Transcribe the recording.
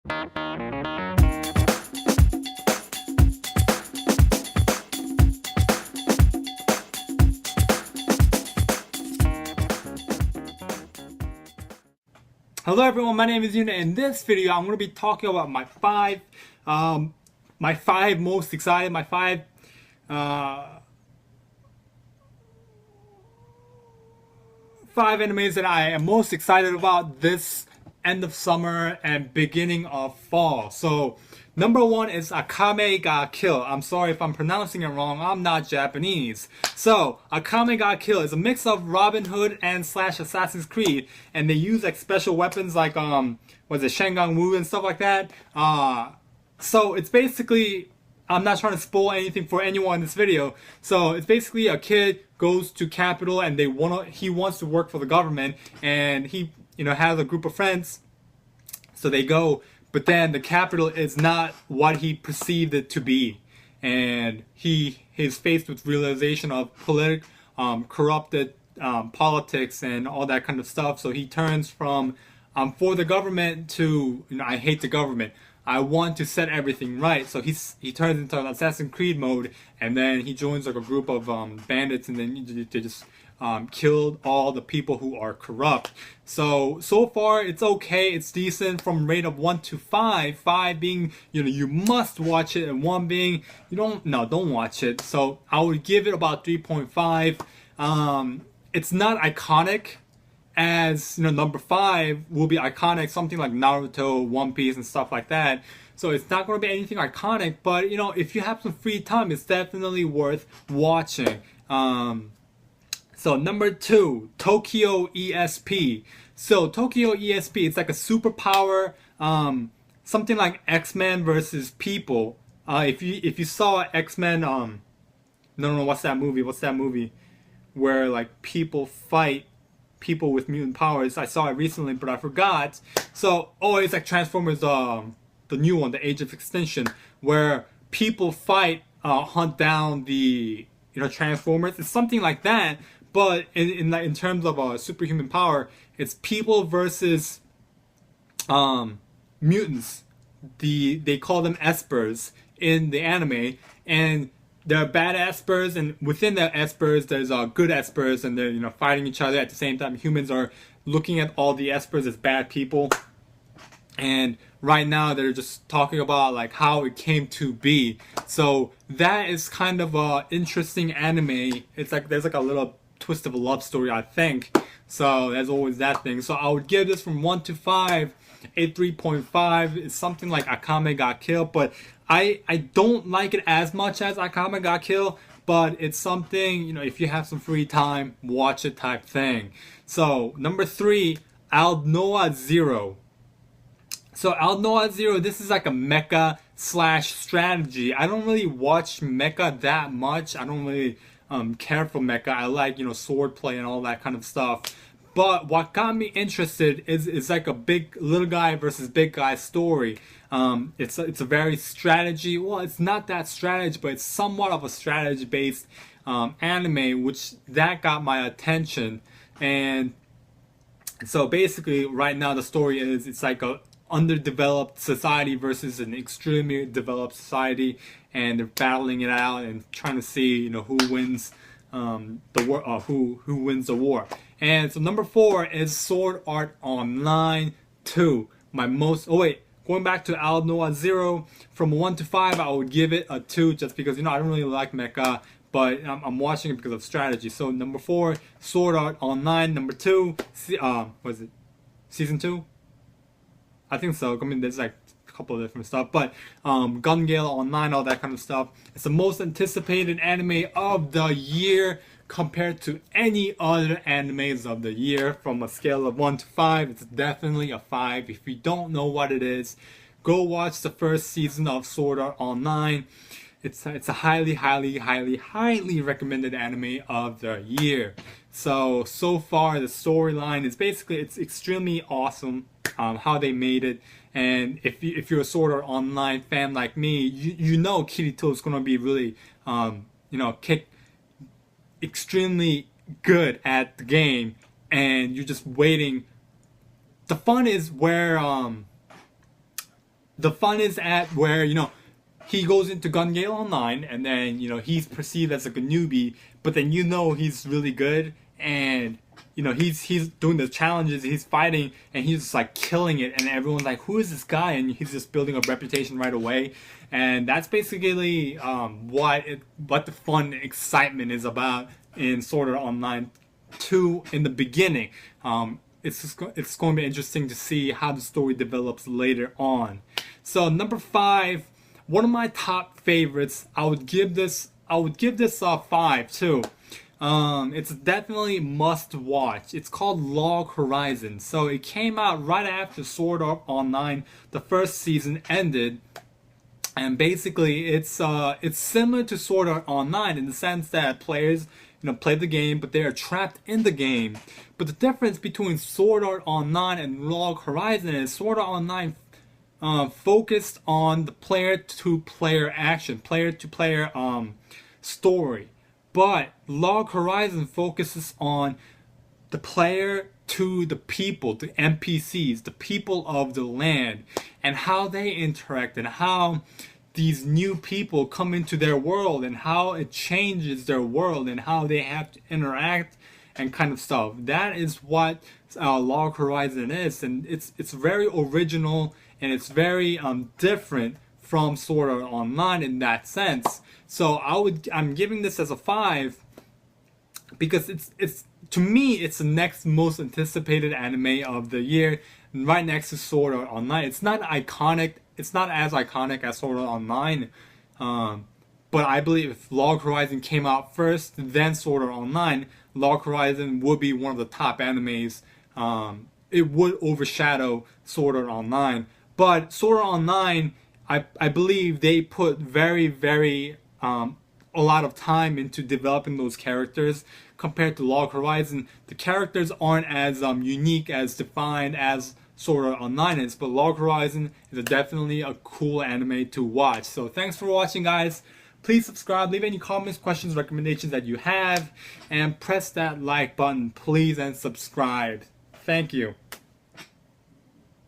Hello everyone, my name is Yuna. In this video, I'm going to be talking about my five most excited, uh, five animes that I am most excited about this end of summer and beginning of fall. So, number one is Akame ga Kill. I'm sorry if I'm pronouncing it wrong. I'm not Japanese. So, Akame ga Kill is a mix of Robin Hood and slash Assassin's Creed, and they use like special weapons like was it Shengang Wu and stuff like that. So it's basically, I'm not trying to spoil anything for anyone in this video. So it's basically a kid goes to capital and he wants to work for the government, and he has a group of friends. So they go, but then the capital is not what he perceived it to be, and he is faced with realization of corrupted politics and all that kind of stuff. So he turns from for the government to I hate the government. I want to set everything right. So he turns into an Assassin's Creed mode, and then he joins like a group of bandits, and then they just killed all the people who are corrupt. So far it's okay. It's decent from rate of 1 to 5. 5 being you must watch it, and 1 being don't watch it. So I would give it about 3.5. It's not iconic as number 5 will be iconic, something like Naruto, One Piece, and stuff like that. So it's not going to be anything iconic, but if you have some free time, it's definitely worth watching. So number 2, Tokyo ESP. So Tokyo ESP, it's like a superpower, something like X-Men versus people. If you saw X-Men, no, what's that movie? Where like people fight people with mutant powers. I saw it recently, but I forgot. So, it's like Transformers, the new one, the Age of Extinction, where people fight, hunt down the Transformers. It's something like that, but in terms of superhuman power, it's people versus mutants. They call them espers in the anime, and there are bad espers, and within the espers there's good espers, and they're fighting each other. At the same time, humans are looking at all the espers as bad people, and right now they're just talking about like how it came to be. So that is kind of a interesting anime. It's like there's like a little twist of a love story, I think. So there's always that thing. So I would give this from 1 to 5 a 3.5. It's something like Akame ga Kill, but I don't like it as much as Akame ga Kill, but it's something, if you have some free time, watch it type thing. So number 3, Aldnoah Zero. So Aldnoah Zero, this is like a mecha slash strategy. I don't really watch mecha that much. I don't really care for mecha. I like swordplay and all that kind of stuff. But what got me interested is like a little guy versus big guy story. It's a very strategy. Well, it's not that strategy, but it's somewhat of a strategy based anime, which that got my attention. And so basically, right now the story is it's like a underdeveloped society versus an extremely developed society, and they're battling it out and trying to see who wins the war, who wins the war. And so number 4 is Sword Art Online 2. Going back to Aldnoah Zero, from 1 to 5, I would give it a 2, just because I don't really like mecha, but I'm watching it because of strategy. So number 4, Sword Art Online. Number 2, what is it? Season 2? I think so. I mean, there's like a couple of different stuff, but Gun Gale Online, all that kind of stuff. It's the most anticipated anime of the year compared to any other animes of the year. From a scale of 1 to 5, it's definitely a 5. If you don't know what it is, go watch the first season of Sword Art Online. It's a highly recommended anime of the year. So far the storyline is basically, it's extremely awesome how they made it. And if you're a Sword Art Online fan like me, you know Kirito is gonna be really extremely good at the game, and you're just waiting. The fun is where the fun is at where, he goes into Gun Gale Online, and then, he's perceived as like a newbie, but then he's really good, and he's doing the challenges, he's fighting, and he's just like killing it, and everyone's like, who is this guy? And he's just building a reputation right away. And that's basically what the fun excitement is about in Sword Art Online 2 in the beginning. It's going to be interesting to see how the story develops later on. So number 5, one of my top favorites. I would give this a 5 too. It's definitely must watch. It's called Log Horizon. So it came out right after Sword Art Online, the first season, ended. And basically, it's similar to Sword Art Online in the sense that players, play the game, but they are trapped in the game. But the difference between Sword Art Online and Log Horizon is Sword Art Online focused on the player-to-player action, player-to-player story. But Log Horizon focuses on the player to the people, the NPCs, the people of the land, and how they interact, and how these new people come into their world, and how it changes their world, and how they have to interact, and kind of stuff. That is what Log Horizon is, and it's very original, and it's very different from Sword Art Online in that sense. So I'm giving this as a 5 because it's to me it's the next most anticipated anime of the year, right next to Sword Art Online. It's not iconic. It's not as iconic as Sword Art Online, but I believe if Log Horizon came out first, then Sword Art Online, Log Horizon would be one of the top animes. It would overshadow Sword Art Online. But Sword Art Online, I believe they put very, very a lot of time into developing those characters compared to Log Horizon. The characters aren't as unique, as defined as Sword Art Online is, but Log Horizon is definitely a cool anime to watch. So thanks for watching, guys. Please subscribe, leave any comments, questions, recommendations that you have, and press that like button, please, and subscribe. Thank you.